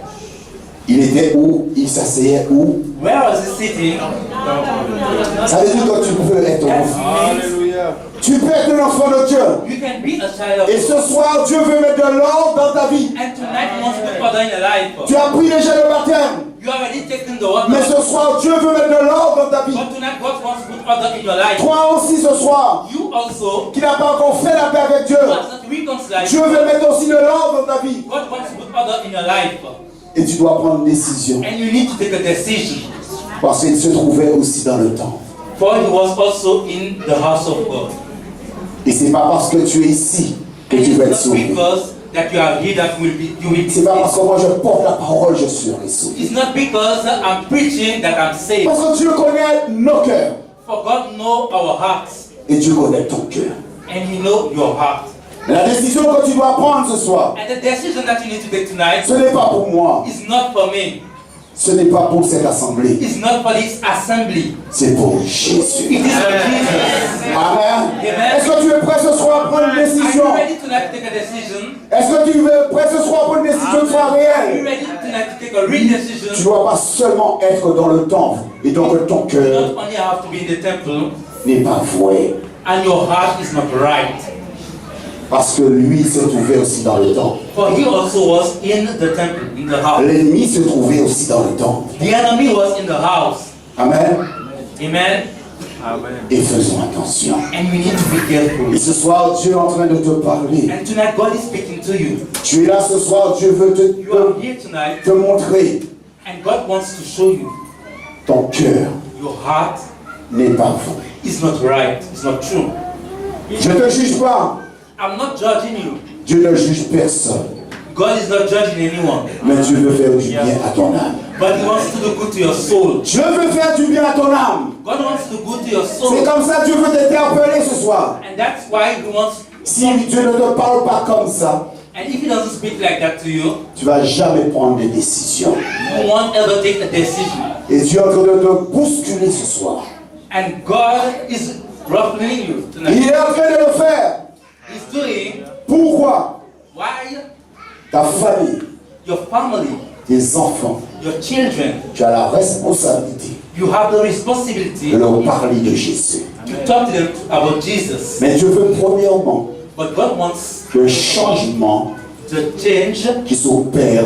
Il était où? Il s'asseyait où? Where was he sitting? Ça veut dire que tu peux être un enfant. Alléluia. Tu peux être un enfant de Dieu. You can be a child of Et ce soir, Dieu veut mettre de l'ordre dans ta vie. And tonight he wants to put order in your life. Tu as pris déjà le baptême. You already taken the water. Mais ce soir, Dieu veut mettre de l'ordre dans ta vie. But tonight God wants to put order in your life. Toi aussi ce soir, You also, qui n'as pas encore fait la paix avec Dieu, who has not reconciled, Dieu veut mettre aussi de l'ordre dans ta vie. God wants to put order in your life. Et tu dois prendre une décision. And you need to take a decision. Parce qu'il se trouvait aussi dans le temple. For he was also in the house of God. Et c'est pas parce que tu es ici que And tu vas être it's not sauvé. because that you are here that you will be C'est pas parce saved. que moi je porte la parole, je serai sauvé. It's not because I'm preaching that I'm saved. Parce que Dieu connaît nos cœurs. For God knows our hearts. Et Dieu connaît ton cœur. And he knows your heart. La décision que tu dois prendre ce soir, And the decision that you need to take tonight ce n'est pas pour moi. is not for me. Ce n'est pas pour cette assemblée. It's not for this assembly. C'est pour It Jésus. is for Jesus. Amen. Amen. Est-ce que tu es prêt ce soir à prendre une Are you décision? ready tonight to take a decision? Est-ce que tu es prêt ce soir à prendre une décision qui soit Are you réelle? ready tonight to take a real Tu ne decision? dois pas seulement être dans le temple et donc que ton You cœur not only have to be in the temple n'est pas vrai. and your heart is not right. Parce que lui se trouvait aussi dans le temple. For he also was in the temple, in the house. L'ennemi se trouvait aussi dans le temple. The enemy was in the house. Amen. Amen. Amen. Et faisons attention. And we need to be careful. Et ce soir, Dieu est en train de te parler. And tonight God is speaking to you. Tu es là ce soir, Dieu veut You are here tonight te montrer. and God wants to show you Ton cœur your heart n'est pas vrai. is not right. It's not true. Je ne te juge pas. I'm not judging you. Dieu ne juge personne. God is not judging anyone. Mais Dieu veut faire du bien à ton âme. But he wants to do good to your soul. Dieu veut faire du bien à ton âme. God wants to do good to your C'est soul. comme ça que Dieu veut t'interpeller ce soir. And that's why he wants. Si Dieu ne te parle pas comme ça, And if he doesn't speak like that to you, tu ne vas jamais prendre des décisions. you won't ever take a decision. Et Dieu est en train de te bousculer ce soir. And God is ruffling you Il tonight. est en train de le faire. He's doing Pourquoi? why Ta famille, your family, tes enfants, your children, tu as la responsabilité you have the responsibility de leur parler de Jésus. to talk to them about Jesus. Mais Dieu veut premièrement But God wants le changement the change qui s'opère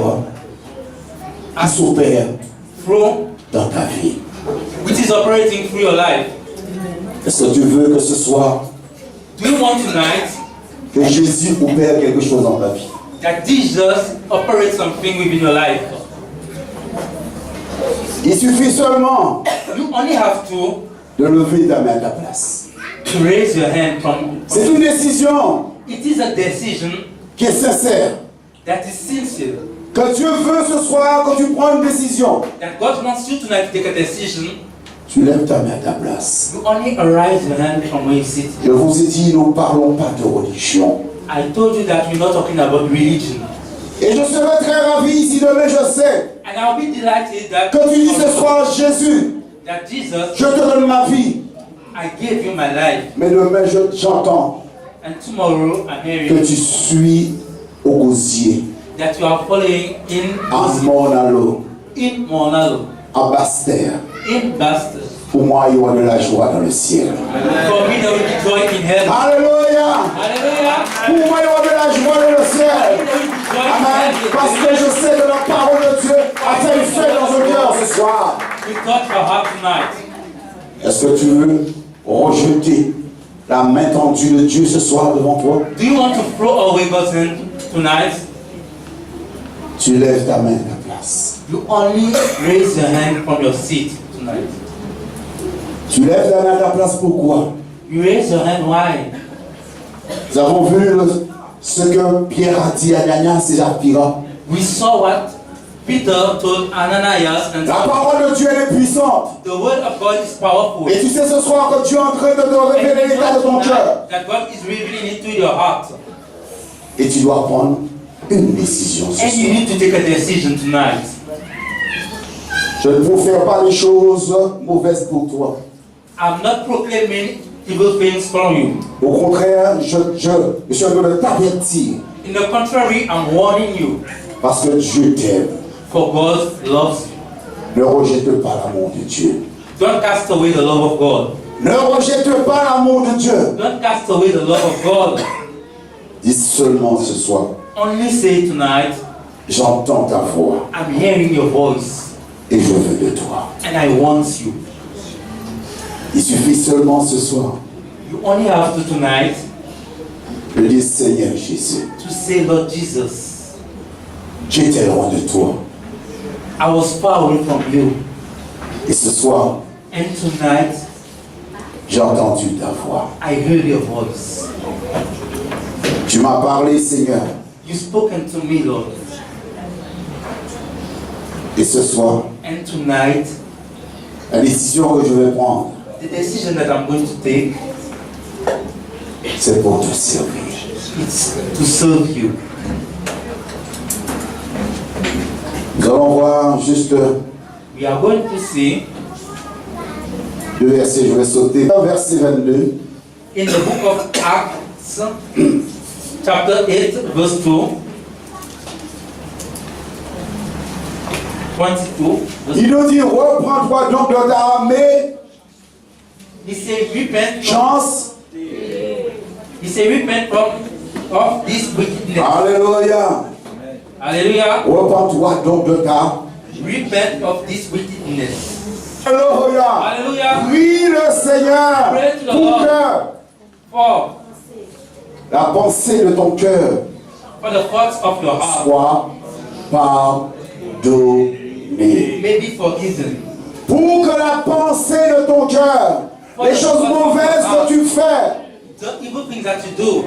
from dans ta vie. which is operating through your life. Est-ce que tu veux que ce soir, Do you want tonight que Jésus opère quelque chose dans ta vie? that Jesus operates something within your life? Il suffit seulement You only have to de lever ta main à ta place. raise your hand from. C'est une décision It is a decision qui est sincère. that is sincere. Que Dieu veut ce soir que tu prends une décision. That God wants you tonight to take a decision. Tu lèves ta main à ta place. You only raise your hand from where you sit. Je vous ai dit, nous ne parlons pas de religion. I told you that we're not talking about religion. Et je serai très ravi si demain je sais And I'll be delighted that que tu dis ce soir, Jésus, that Jesus, je te donne ma vie. I gave you my life. Mais demain j'entends And tomorrow I'm que hearing tu suis au gosier, that you are following in à Monalo, Monalo, à Bastère. in Boston. Pour moi, il y aura de la joie dans le ciel. For me, there will be joy in heaven. Alléluia. Hallelujah. Pour moi, il y aura de la joie dans le ciel. There will be joy in Amen. heaven. Parce que je sais que la parole de Dieu a fait une fête dans le cœur ce soir. We touch your heart tonight. Est-ce que tu veux rejeter la main tendue de Dieu ce soir devant toi? Do you want to throw away God's hand tonight? Tu lèves ta main à ta place. You only raise your hand from your seat tonight. Tu lèves ta main à ta place, pourquoi? You raise your hand, why? Nous avons vu ce que Pierre a dit à Ananias et Japhira. We saw what Peter told Ananias and La parole de Dieu elle est puissante. the word of God is powerful. Et tu sais ce soir que Dieu est en train de te révéler l'état de ton cœur. That God is revealing into your heart. Et tu dois prendre une décision ce And you soir. need to take a decision tonight. Je ne vous fais pas les choses mauvaises pour toi. I'm not proclaiming evil things from you. Au contraire, je suis en train de t'avertir. In the contrary, I'm warning you. Parce que Dieu t'aime. For God loves you. Ne rejette pas l'amour de Dieu. Don't cast away the love of God. Ne rejette pas l'amour de Dieu. Don't cast away the love of God. Dis seulement ce soir, Only say tonight, j'entends ta voix I'm hearing your voice et je veux de toi. and I want you. Il suffit seulement ce soir You only have to tonight de dire Seigneur Jésus, to say, Lord Jesus, j'étais loin de toi. I was far away from you. Et ce soir, And tonight, j'ai entendu ta voix. I heard your voice. Tu m'as parlé, Seigneur. You've spoken to me, Lord. Et ce soir, And tonight, la décision que je vais prendre, the decision that I'm going to take c'est pour te servir. is to serve you. Nous allons voir juste We are going to see deux versets. Je vais sauter. Verset 22. in the book of Acts, chapter 8, verse 2. 22. Il nous dit, reprends-toi donc de ta armée, He said, repent. chance. He said, repent of this wickedness. Alléluia. Hallelujah. Reprends-toi donc de ta. Repent of this wickedness. Alléluia. Hallelujah. Prie le Seigneur Pray to the pour Lord. que For la pensée de ton cœur the thoughts of your heart soit pardonnée. may be forgiven. Pour que la pensée de ton cœur, les choses mauvaises que tu fais, The evil things that you do,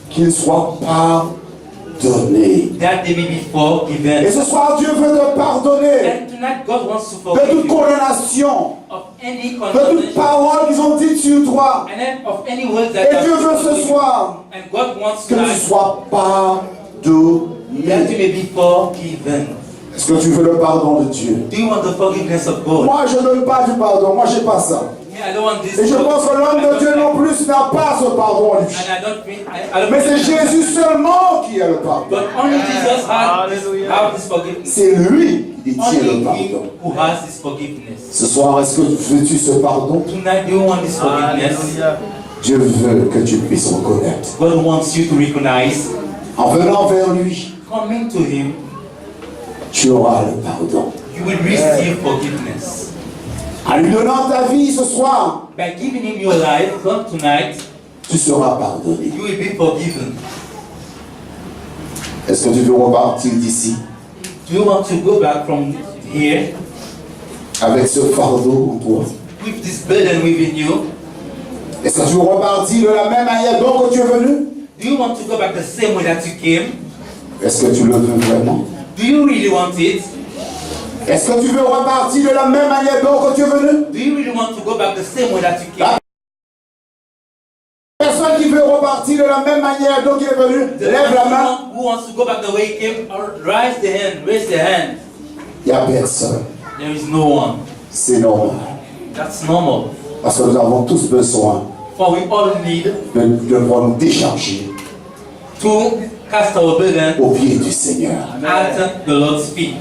qu'ils soient pardonnés. that they may be Et forgiven. ce soir, Dieu veut te pardonner And tonight God wants to de forgive toute you condamnation, of any de toute condemnation parole qu'ils ont dit sur toi. and then of any words that Et have Dieu been veut ce spoken. soir And God wants que tu tonight sois that you pardonné. may be forgiven. Est-ce que tu veux le pardon de Dieu? Do you want the forgiveness of God? Moi, je ne donne pas du pardon. Moi, j'ai pas ça. Yeah, I don't want this. Et je pense que l'homme de Dieu non plus n'a pas ce pardon en lui. And I don't think, I don't Mais c'est think- Jésus seulement qui a le pardon. But only Jesus have this forgiveness. C'est lui qui détient Only le Him pardon. who has this forgiveness. Ce soir, est-ce que veux-tu ce pardon? Tonight, do you want this forgiveness? Dieu veut que tu puisses reconnaître. God wants you to recognize, En venant vers lui, coming to Him, tu auras le pardon. you will receive forgiveness. En lui donnant ta vie ce soir, By giving Him your life, come tonight, tu seras pardonné. you will be forgiven. Est-ce que tu veux repartir d'ici Do you want to go back from here avec ce fardeau en toi? with this burden within you? Est-ce que tu veux repartir de la même manière dont tu es venu? Do you want to go back the same way that you came? Est-ce que tu le veux vraiment? Do you really want it? Est-ce que tu veux repartir de la même manière dont tu es venu? Do you really want to go back the same way that you came? Personne qui veut repartir de la même manière dont il est venu, The lève la main. one who wants to go back the way he came, or raise the hand, raise the hand. Il n'y a personne. There is no one. C'est normal. That's normal. Parce que nous avons tous besoin For we all need de pouvoir nous décharger to cast our burden au pied du Seigneur. at the Lord's feet.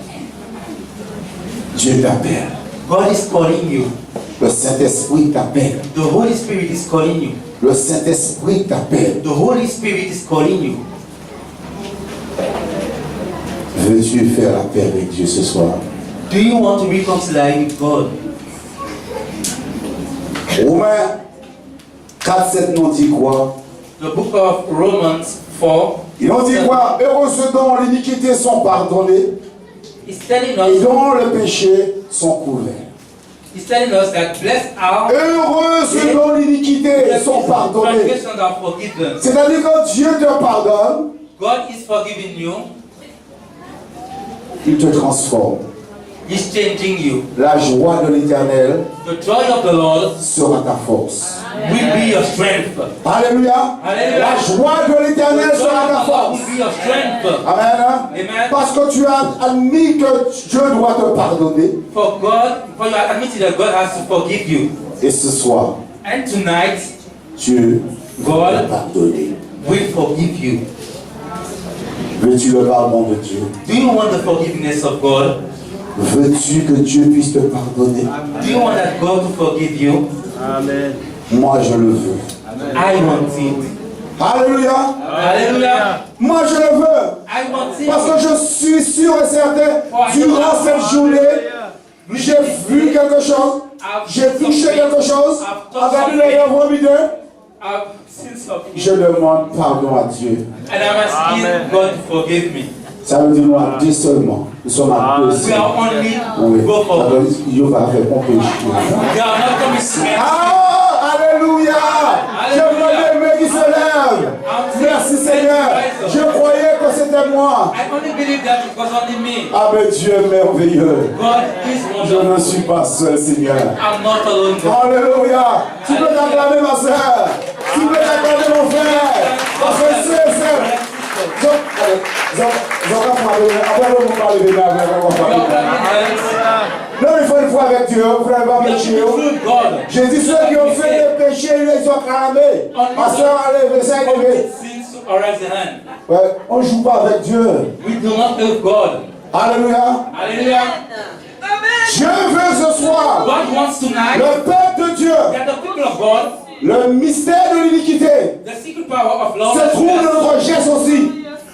Dieu t'appelle. God is calling you. Le Saint-Esprit t'appelle. The Holy Spirit is calling you. Le Saint-Esprit t'appelle. The Holy Spirit is calling you. Veux-tu faire la paix avec Dieu ce soir? Do you want to reconcile with God? Romains 4, 7 nous dit quoi? The book of Romans 4 Ils ont dit quoi? Heureux ceux dont l'iniquité sont pardonnées is telling et us, dont le péché sont couverts. is telling us that blessed are Heureux ceux dont l'iniquité sont pardonnées. transgressions are forgiven. C'est-à-dire que Dieu te pardonne God is forgiving you Il te transforme. He's changing you. La joie de l'Éternel The joy of the Lord sera ta force. will be your strength. Alléluia. Alléluia. La joie de l'Éternel The joy sera of ta the Lord force. will be your strength. Amen. Amen. Parce que tu as admis que Dieu doit te pardonner. For you are admitting that God has to forgive you. Et ce soir, And tonight, Dieu va God te pardonner. will forgive you. Veux-tu le pardon de Dieu? Do you want the forgiveness of God? Veux-tu que Dieu puisse te pardonner? Do you want that God to forgive you? Amen. Moi, je le veux. I want it. Alléluia. Hallelujah. Moi, je le veux. I want it. Parce que je suis sûr et certain, durant cette journée, j'ai vu quelque chose, j'ai touché quelque chose, avec le vomi d'eux. I've seen something. Je demande pardon à Dieu. And I'm asking Amen. God to forgive me. Ça veut dire nous à deux seulement. Nous sommes à deux We seulement. are only Oui. go for Alors, Dieu va faire mon péché. We are not coming to Ah, alléluia. Je vois les mains qui se lèvent. Merci Seigneur. Je croyais que c'était moi. I only believe that it was only me. Ah, mais Dieu est merveilleux. God is Je ne wonderful. suis pas seul, Seigneur. I'm not alone. God. Alléluia. Tu peux t'acclamer, ma soeur. Tu peux t'acclamer, mon frère. Parce que c'est ça. Non, il faut une foi avec Dieu. Vous n'avez pas We are péché. through God. J'ai dit ceux qui ont fait des péchés, ils sont acclamés. Ma soeur, allez, essaye de lever. Sins to arise the hand. Ouais, on ne joue pas avec Dieu. We do not love God. Alléluia. Hallelujah. Dieu veut ce soir, God wants tonight le peuple de Dieu, that the people of God, le mystère de l'iniquité, the secret power of love, se trouve dans notre geste aussi,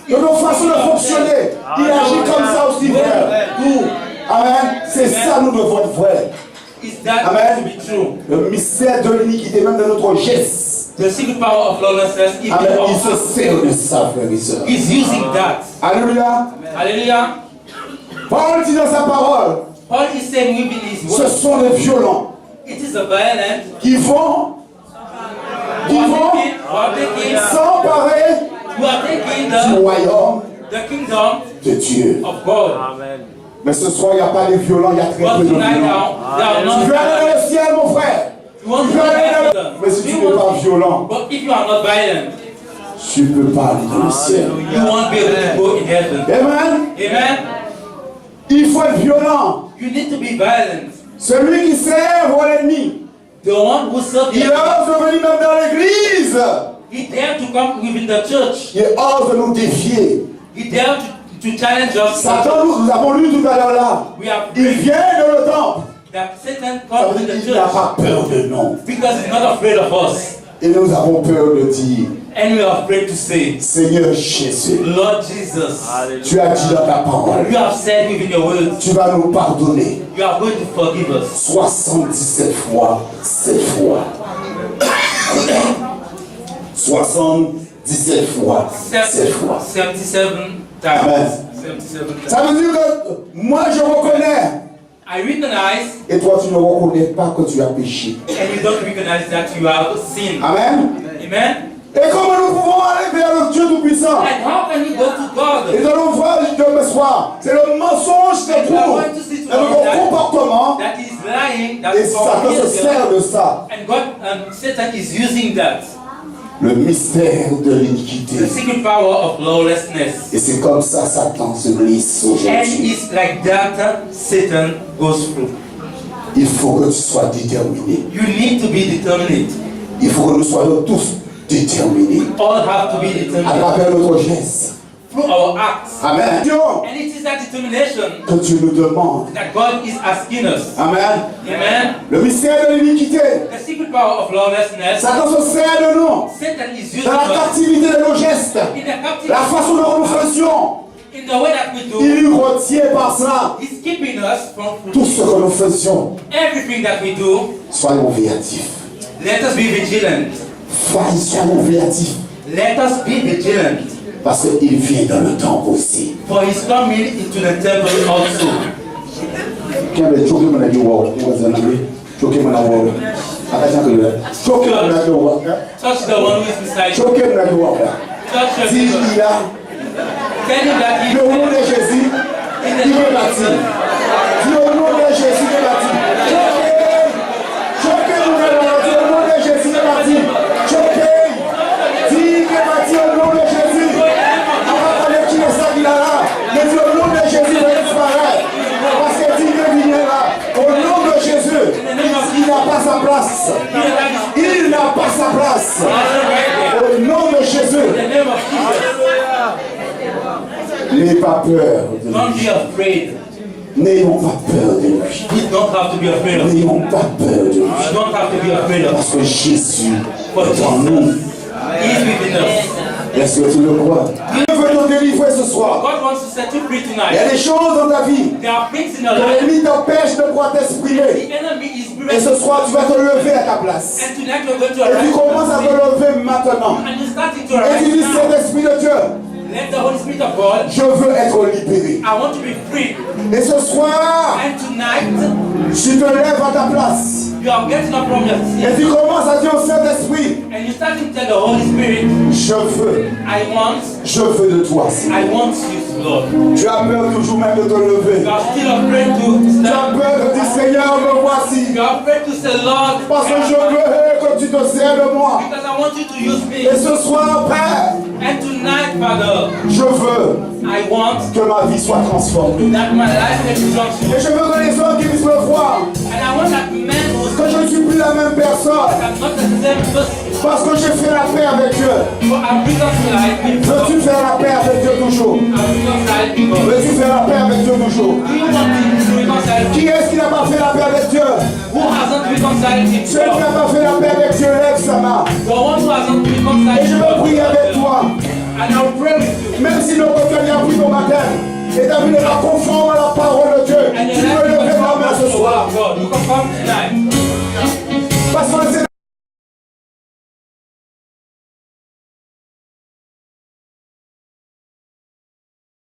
dans nos façons de fonctionner. Il agit comme ça aussi, frère. Amen. C'est ça, nous devons être vrais. is that Amen. to be true. Le mystère de l'iniquité, même dans notre geste. The secret power of lawlessness, if Amen. you Il se sert de ça, frère et soeur. is using that. Alléluia. Hallelujah. Paul dit dans sa parole, Paul is saying we believe ce sont les violents it is the violent qui vont who are taking s'emparer who are taking du royaume the kingdom de Dieu. of God. Amen. Mais ce soir, il n'y a pas de violents, il y a très But peu de tonight violents. now, they are Tu not veux aller violent. dans le ciel, mon frère. You want Tu to veux go aller dans heaven. le... Mais si tu You n'es pas want- violent, But if you are not violent, tu ne peux pas aller dans le ciel. you won't be able to go in heaven. Amen. Amen. Il faut être violent. You need to be violent. Celui qui sert l'ennemi, The one who serves il you, ose venir même dans l'église. he dare to come within the church. Il ose nous défier. He dare to challenge us. Satan, nous avons lu tout à l'heure là. We have Il prayed vient dans le temple. that Satan Ça comes veut in dire the qu'il n'a church pas peur de nous. because he's not afraid of us. Et nous avons peur de dire, And we are afraid to say, Seigneur Jésus, Lord Jesus, tu as dit dans ta parole, you have said within your words, tu vas nous pardonner you are going to forgive us 77 fois, 7 fois. 77 fois, 7 fois. 77 Amen. times. 77 times. Ça veut dire que moi je reconnais I recognize et toi tu ne reconnais pas que tu as péché. and you don't recognize that you have sinned. Amen. Amen. Et comment nous pouvons aller vers le Dieu Tout-Puissant? And how can we go to God? Et nous allons voir demain soir, c'est le mensonge qui We are trouve going to see dans notre tonight comportement that is lying, that et is Satan se behavior, sert de ça. and God Satan is using that. Le mystère de The l'iniquité. secret power of lawlessness. Et c'est comme ça Satan se glisse And aujourd'hui. it's like that Satan goes through. Il faut que tu sois déterminé. You need to be determined. Il faut que nous soyons tous déterminés All have to be à determined travers notre geste. through our acts. Amen. And it is that determination Que tu nous demandes. that God is asking us. Amen. Amen. Le mystère de l'iniquité. The secret power of lawlessness. Satan se sert de nous Satan is using dans la us captivité de nos gestes. in the captivity, La façon dont nous faisions. in the way that we do. Il nous retient par cela. He's keeping us from Tout ce que nous faisions. everything that we do. Soyons véatifs. Let us be vigilant. Soyons véatifs. Let us be vigilant. Parce qu'il vient dans le temple aussi. For he's coming into the temple also. Quem é choque mana de uau? Quem vai dizer nada? Choque mana uau. Até já que ele. Choque mana de uau. Touch the one who is beside you. Choque mana de uau. Touch your Si neighbor. il a Tell him that le nom de he, Jésus, Il est bâti. Dis au nom de Jésus, il est bâti. Choqué, au nom de Jésus, il est bâti. Choqué. Dis qu'il est bâti au nom de Jésus. On va parler qui est ça qu'il a là. Mais dis au nom de Jésus, il va disparaître. Parce que dis qu'il est là. Au nom de Jésus, il n'a pas sa place. Il n'a pas sa place. Au nom de Jésus. N'ayez pas peur de Don't lui. be afraid. N'ayons pas peur de lui. You don't have to be afraid of him. N'ayons pas peur de lui. You don't have to be afraid of him. Parce que Jésus est en nous. He's within us. Est-ce que tu le crois? Dieu veut te délivrer ce soir. God wants to set you free Il y a tonight. des choses dans ta vie There are things in your que life. l'ennemi t'empêche de pouvoir The t'exprimer. enemy is Et preventing. ce soir, tu vas te lever à ta place. And tonight you're going to Et tu arise. commences à te lever maintenant. And you start to Et tu arise dis, now. Saint-Esprit de Dieu, Let the Holy Spirit of God. je veux être libéré. I want to be free. Et ce soir, And tonight tu te lèves à ta place. you are getting up from your Et seat. tu commences à dire au Saint-Esprit, And you start to tell the Holy Spirit, je veux de toi. I want you, Lord. Tu as peur toujours même de te You lever. are still afraid to Tu as stand. peur de dire, Seigneur, me voici. You are afraid to say, Lord, Parce que je veux que tu te sers de moi. because I want you to use me. Et ce soir, Père, And tonight, Father, je veux I want que ma vie soit transformée. that my life may be transformed. Et je veux que les hommes qui puissent me voir, And I want that man who que je ne suis plus la même personne. I'm not the same person, Parce que j'ai fait la paix avec Dieu. but I'm reconciled with God. Veux-tu faire la paix avec Dieu toujours? I'm reconciled with God. Veux-tu faire la paix avec Dieu toujours? Do you want me to reconcile? Qui est-ce qui n'a pas fait la paix avec Dieu? Who hasn't reconciled Celui qui himself? n'a pas fait la paix avec Dieu, lève sa main. The one who hasn't Et reconciled je veux prier avec toi. And I'll pray with you. Même si notre cœur a pris ton baptême, et ta vie n'est pas conforme à la parole de Dieu, And tu your peux life lever is ta main ce soir. God. You can come tonight. Parce que c'est